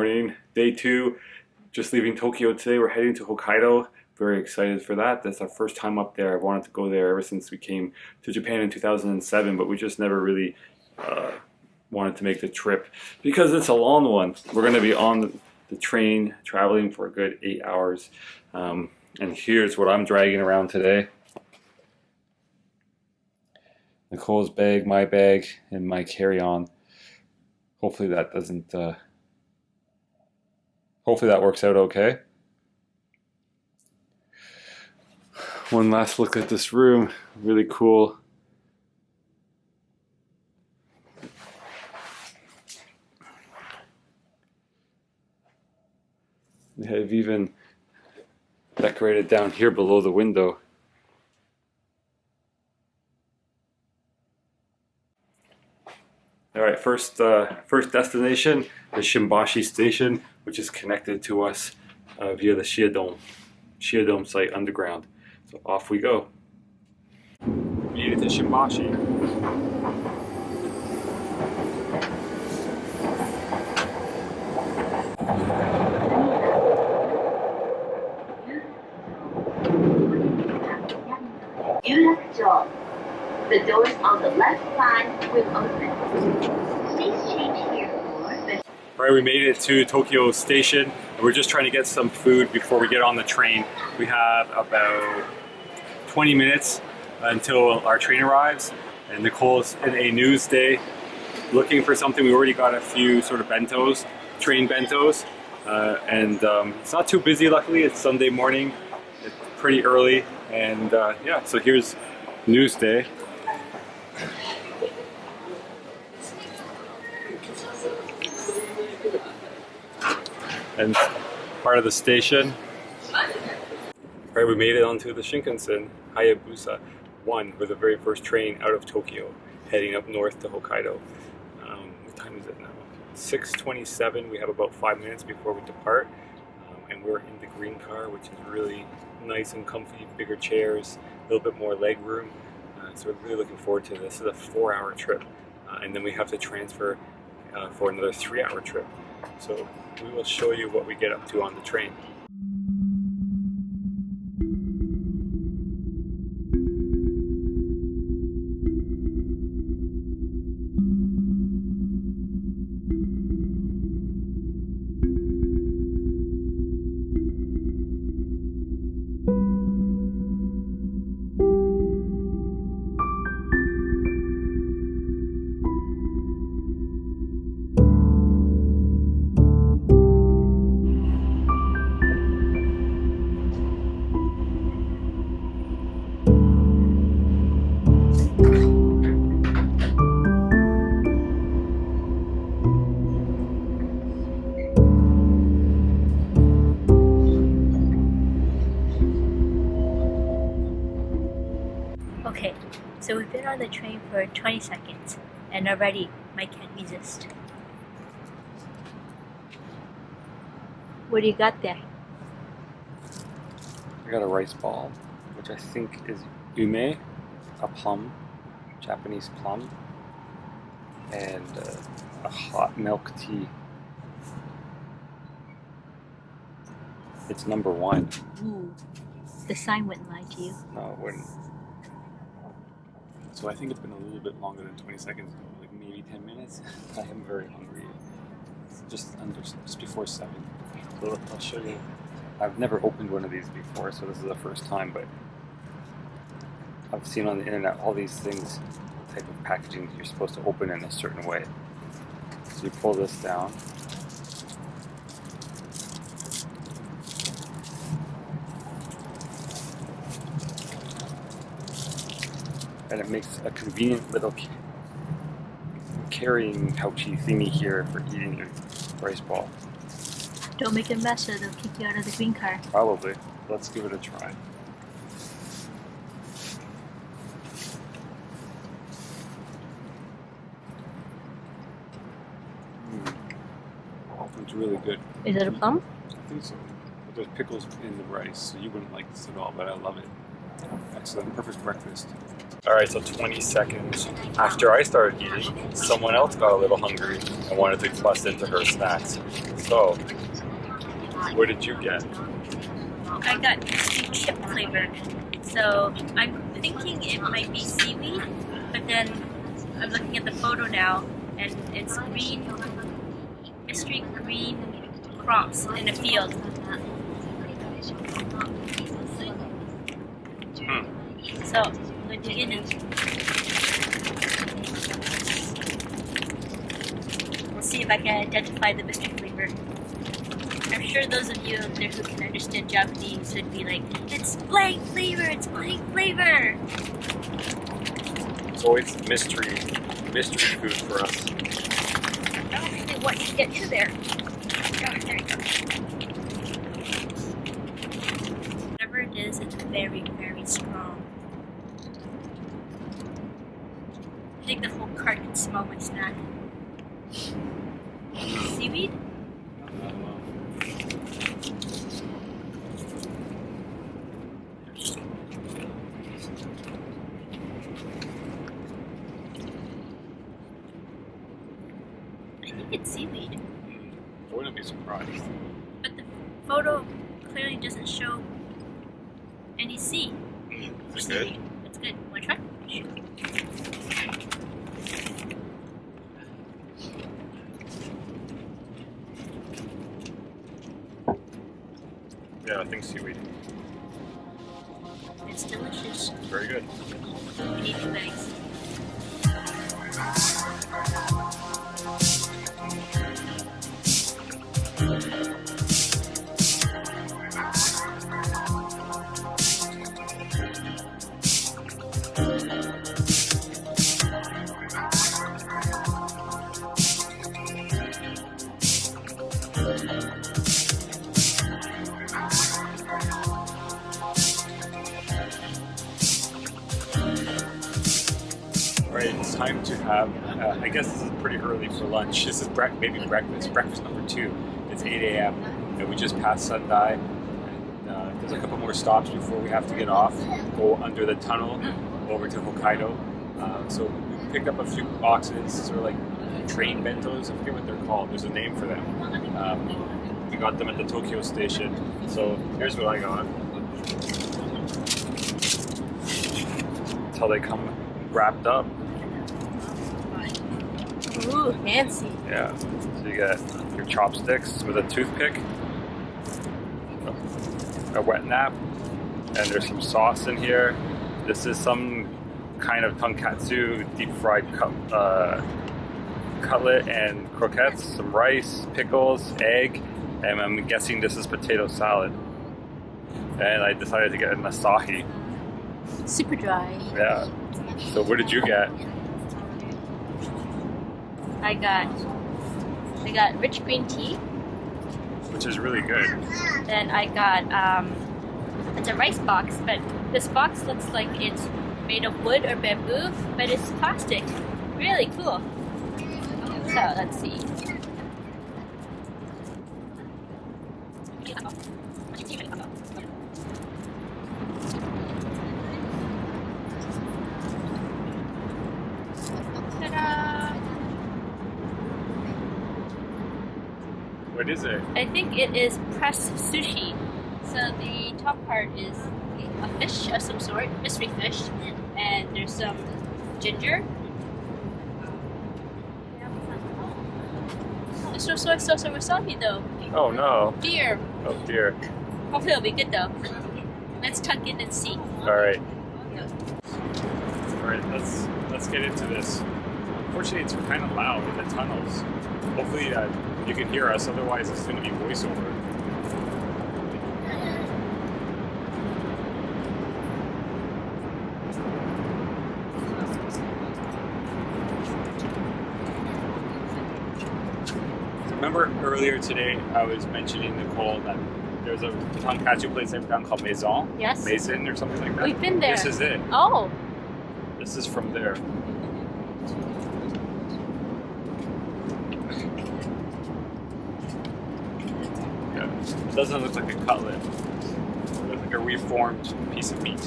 morning. Day 2, just leaving Tokyo today. We're heading to Hokkaido. Very excited for that. That's our first time up there. I've wanted to go there ever since we came to Japan in 2007, but we just never really wanted to make the trip because it's a long one. We're going to be on the train traveling for a good 8 hours. And here's what I'm dragging around today. Nicole's bag, my bag, and my carry-on. Hopefully that doesn't, hopefully that works out okay. One last look at this room, really cool. They have even decorated down here below the window. All right, first destination, the Shinbashi Station, which is connected to us via the Shiodome site underground. So off we go. Made it to Shinbashi. The doors on the left side will open. Please change here for the... Alright, we made it to Tokyo Station. We're just trying to get some food before we get on the train. We have about 20 minutes until our train arrives. And Nicole's in a news day looking for something. We already got a few sort of bentos, train bentos. It's not too busy, luckily. It's Sunday morning. It's pretty early. And yeah, so here's news day. And part of the station. Right, we made it onto the Shinkansen, Hayabusa 1. We're the very first train out of Tokyo, heading up north to Hokkaido. What time is it now? 6:27. We have about 5 minutes before we depart. And we're in the green car, which is really nice and comfy, bigger chairs, a little bit more leg room. So we're really looking forward to this. This is a 4-hour trip. And then we have to transfer for another 3-hour trip. So we will show you what we get up to on the train. Okay, so we've been on the train for 20 seconds, and already I can't resist. What do you got there? I got a rice ball, which I think is ume, a plum, Japanese plum, and a hot milk tea. It's number 1. Ooh, the sign wouldn't lie to you. No, it wouldn't. So I think it's been a little bit longer than 20 seconds, like maybe 10 minutes. I am very hungry. It's just before 7. So I'll show you. I've never opened one of these before, so this is the first time, but I've seen on the internet all these things, the type of packaging that you're supposed to open in a certain way. So you pull this down. And it makes a convenient little carrying pouchy thingy here for eating your rice ball. Don't make a mess or they'll kick you out of the green car. Probably. Let's give it a try. It's really good. Is it a plum? I think so. But there's pickles in the rice, so you wouldn't like this at all, but I love it. Excellent, perfect breakfast. Alright, so 20 seconds after I started eating, someone else got a little hungry and wanted to bust into her snacks. So, what did you get? I got the chip flavor. So I'm thinking it might be seaweed, but then I'm looking at the photo now and it's green, mystery green crops in a field. So I'm going to dig in and we'll see if I can identify the mystery flavor. I'm sure those of you out there who can understand Japanese would be like, it's blank flavor, it's blank flavor! It's always mystery food for us. I don't really want you to get in there. Oh, there you go. Whatever it is, it's very, very strong. I think the whole cart can smell my snack. Seaweed? I think it's seaweed. I wouldn't be surprised. But the photo clearly doesn't show any sea. That's good. That's good. Wanna try? Yeah, I think seaweed. It's delicious. It's very good. We need 2 bags. Alright, it's time to have, I guess this is pretty early for lunch. This is maybe breakfast number 2. It's 8 a.m. and we just passed Sendai. And, there's a couple more stops before we have to get off, go under the tunnel over to Hokkaido. So we picked up a few boxes, sort of like train bentos, I forget what they're called, there's a name for them. We got them at the Tokyo station. So here's what I got. That's how they come wrapped up. Ooh, fancy. Yeah, so you got your chopsticks with a toothpick, a wet nap, and there's some sauce in here. This is some kind of tonkatsu deep fried cutlet and croquettes, some rice, pickles, egg, and I'm guessing this is potato salad. And I decided to get an asahi. Super dry. Yeah. So what did you get? I got rich green tea. Which is really good. Then I got it's a rice box, but this box looks like it's made of wood or bamboo, but it's plastic. Really cool. So let's see. Ta-da! What is it? I think it is pressed sushi. So the top part is a fish of some sort, mystery fish, and there's some ginger. There's no soy sauce or wasabi though. Oh no. Dear. Oh dear. Hopefully it'll be good though. Let's tuck in and see. Alright. Alright, let's get into this. Unfortunately, it's kind of loud in the tunnels. Hopefully you can hear us, otherwise it's going to be voiceover. Remember earlier today I was mentioning, Nicole, that there's a tonkatsu place I found called Maison? Yes. Maison or something like that? We've been there. This is it. Oh. This is from there. Yeah. It doesn't look like a cutlet. It like a reformed piece of meat.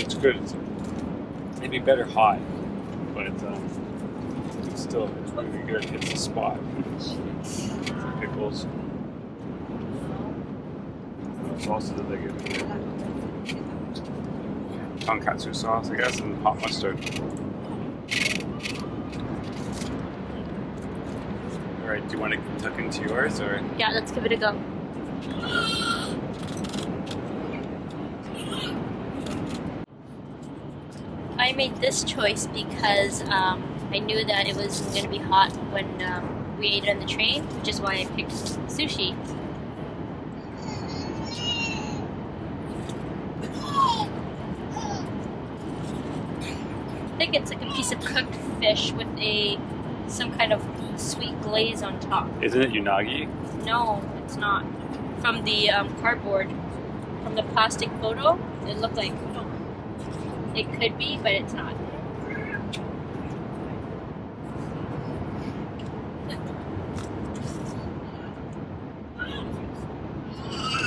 It's good. It's maybe better hot, but it's still really good. It's the spot. Some pickles. What sauce did they give me? Tonkatsu sauce, I guess, and hot mustard. Alright, do you want to tuck into yours, or? Yeah, let's give it a go. I made this choice because I knew that it was going to be hot when we ate it on the train, which is why I picked sushi. I think it's like a piece of cooked fish with some kind of sweet glaze on top. Isn't it unagi? No, it's not. From the cardboard, from the plastic photo, it looked like it could be, but it's not.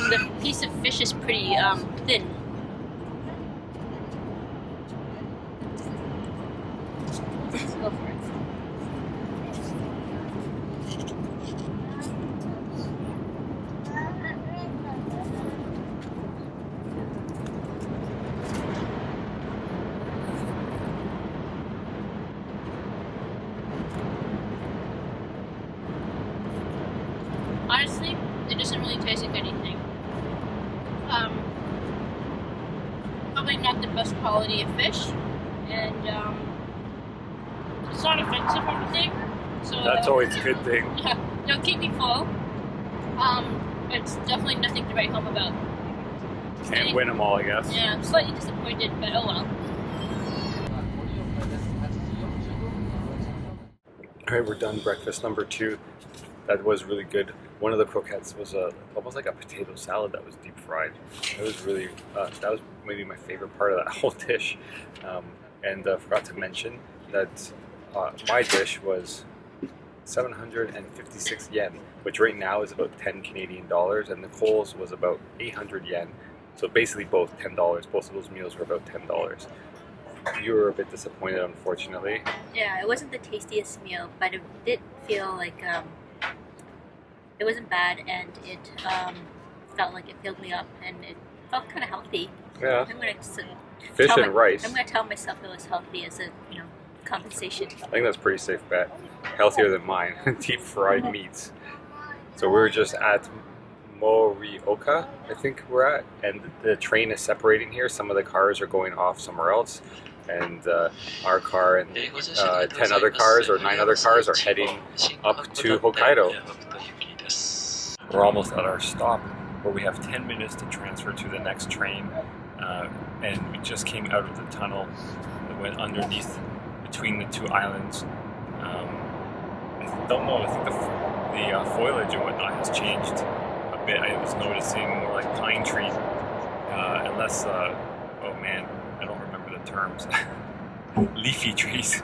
The piece of fish is pretty thin. Let's go for it. Honestly, it doesn't really taste like anything. Probably not the best quality of fish, and it's not offensive or anything. So That's always a good thing. Yeah, it'll keep me full. It's definitely nothing to write home about. Can't win them all, I guess. Yeah, I'm slightly disappointed, but oh well. Alright, we're done. Breakfast number 2. That was really good. One of the croquettes was almost like a potato salad that was deep fried. It was really, that was maybe my favorite part of that whole dish. And forgot to mention that my dish was 756 yen, which right now is about 10 Canadian dollars, and Nicole's was about 800 yen. So basically both $10. Both of those meals were about $10. You were a bit disappointed, unfortunately. Yeah, it wasn't the tastiest meal, but it did feel like it wasn't bad, and it felt like it filled me up, and it felt kind of healthy. Yeah. I'm gonna Fish and rice. I'm gonna tell myself it was healthy as a compensation. I think that's a pretty safe bet. Healthier than mine. Deep fried meats. So we're just at Morioka, I think we're at, and the train is separating here. Some of the cars are going off somewhere else, and our car and 10 other cars or 9 other cars are heading up to Hokkaido. We're almost at our stop, where we have 10 minutes to transfer to the next train, and we just came out of the tunnel that went underneath between the 2 islands. I don't know, I think the foliage and whatnot has changed a bit. I was noticing more like pine tree, and less, oh man, I don't remember the terms, leafy trees.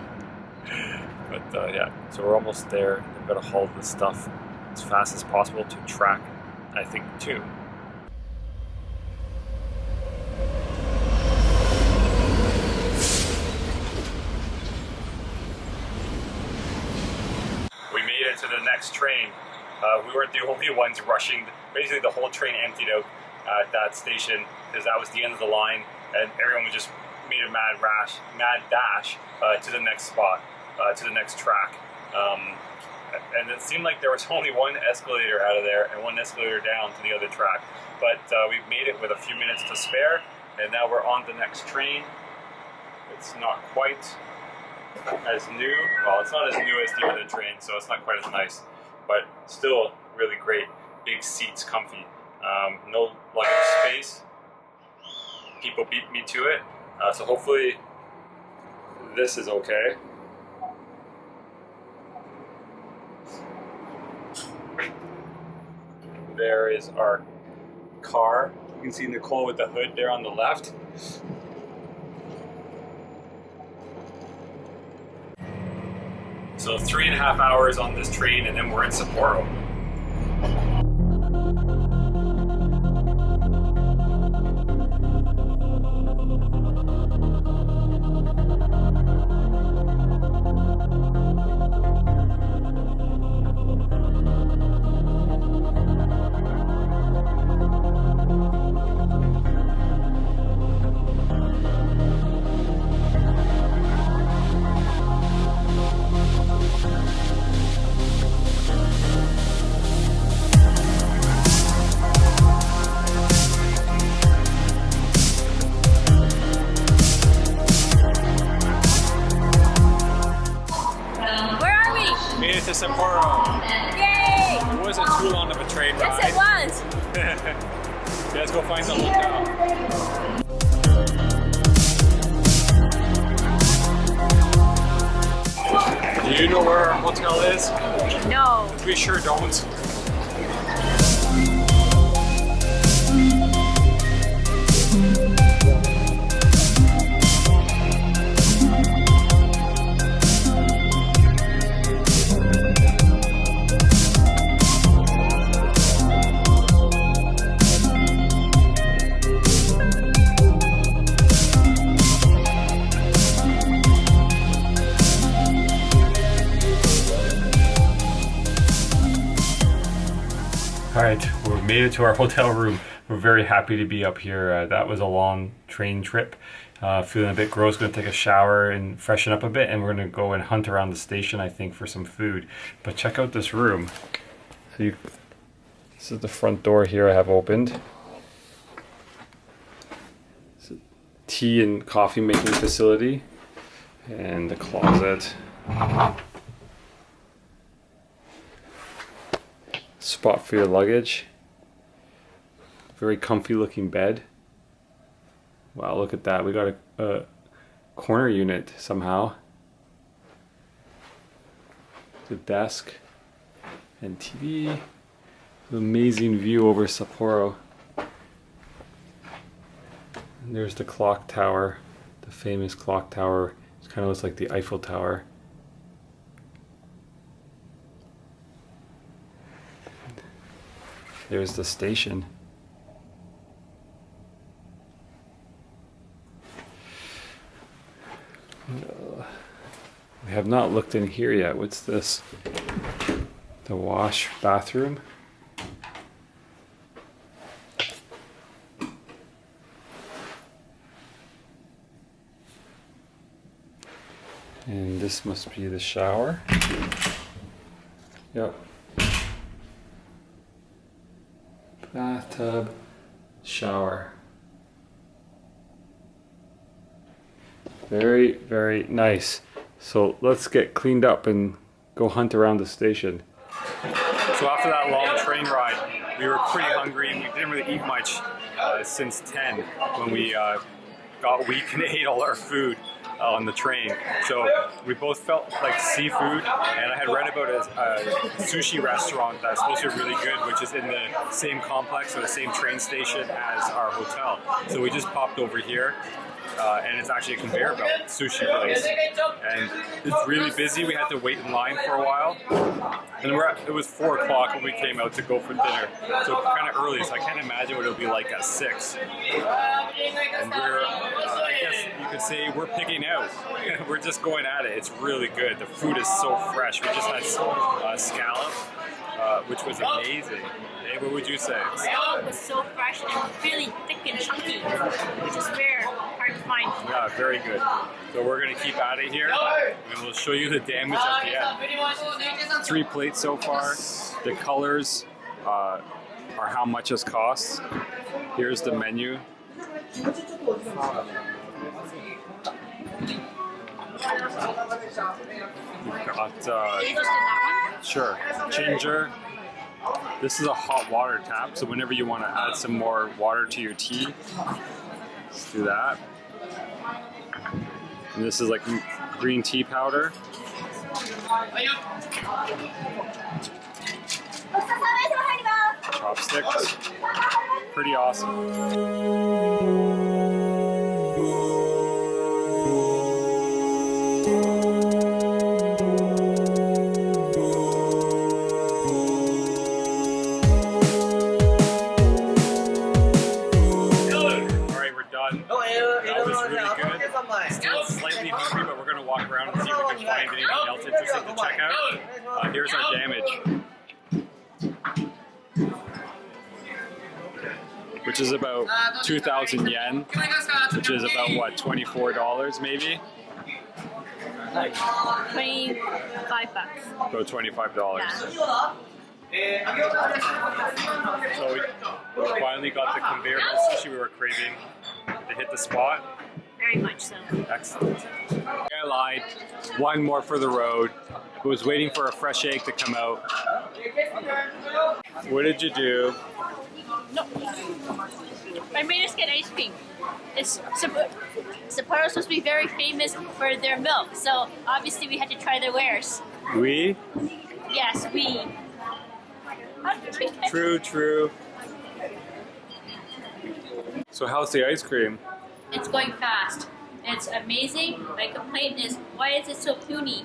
But yeah, so we're almost there. We've got to haul this stuff as fast as possible to track, I think, 2. We made it to the next train. We weren't the only ones rushing. Basically, the whole train emptied out at that station because that was the end of the line, and everyone was just made a mad dash to the next spot, to the next track. And it seemed like there was only one escalator out of there and one escalator down to the other track. But we've made it with a few minutes to spare, and now we're on the next train. It's not quite as new. Well, it's not as new as the other train, so it's not quite as nice, but still really great. Big seats, comfy. No luggage space. People beat me to it, so hopefully this is okay. There is our car. You can see Nicole with the hood there on the left. So 3.5 hours on this train and then we're in Sapporo. Made it to Sapporo. Yay! It wasn't too long of a train ride. Yes, it was. Yeah, let's go find the hotel. Do you know where our hotel is? No. We sure don't. Alright, we made it to our hotel room. We're very happy to be up here. That was a long train trip. Feeling a bit gross, gonna take a shower and freshen up a bit, and we're gonna go and hunt around the station, I think, for some food. But check out this room. So this is the front door here I have opened. It's a tea and coffee making facility. And the closet. Spot for your luggage. Very comfy looking bed. Wow, look at that. We got a corner unit somehow. The desk and TV. An amazing view over Sapporo. And there's the clock tower, the famous clock tower. It kind of looks like the Eiffel Tower. There's the station. We have not looked in here yet. What's this? The wash bathroom. And this must be the shower. Yep. Bathtub, shower. Very, very nice. So let's get cleaned up and go hunt around the station. So after that long train ride, we were pretty hungry and we didn't really eat much since 10 when we got weak and ate all our food on the train. So we both felt like seafood, and I had read about a sushi restaurant that's supposed to be really good, which is in the same complex or the same train station as our hotel. So we just popped over here. And it's actually a conveyor belt sushi place, and it's really busy. We had to wait in line for a while, and it was 4 o'clock when we came out to go for dinner, so kind of early. So I can't imagine what it'll be like at 6. And we're, I guess you could say, we're picking out. We're just going at it. It's really good. The food is so fresh. We just had scallop, which was amazing. Hey, what would you say? Scallop was so fresh and really thick and chunky, which is rare, hard to find. Yeah, very good. So we're gonna keep at it here, and we'll show you the damage at the end. 3 plates so far. The colors are how much it costs. Here's the menu. We've got, sure, ginger. This is a hot water tap, so whenever you want to add some more water to your tea, let's do that. And this is like green tea powder. Chopsticks. Pretty awesome. walk around and see if we can find anything else interesting to check out. Here's our damage, which is about 2,000 yen, which is about what, $24 maybe? 25 bucks. About $25. Yeah. So we finally got the conveyor belt sushi we were craving to hit the spot. Very much so. Excellent. I lied. One more for the road. I was waiting for a fresh egg to come out. What did you do? No. I made us get ice cream. Sapporo is supposed to be very famous for their milk, so obviously we had to try their wares. We? Yes, we. True, true. So how's the ice cream? It's going fast. It's amazing. My complaint is, why is it so puny?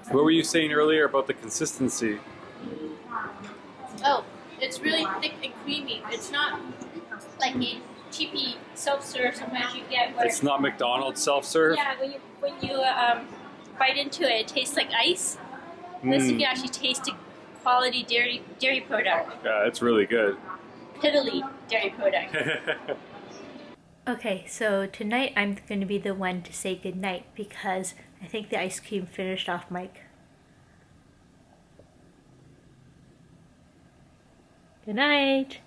What were you saying earlier about the consistency? Oh, it's really thick and creamy. It's not like a cheapy self-serve sometimes you get where... It's not McDonald's self-serve? Yeah, when you bite into it, it tastes like ice. This you can actually taste a quality dairy product. Yeah, it's really good. Piddly dairy product. Okay, so tonight I'm going to be the one to say goodnight because I think the ice cream finished off Mike. Good night.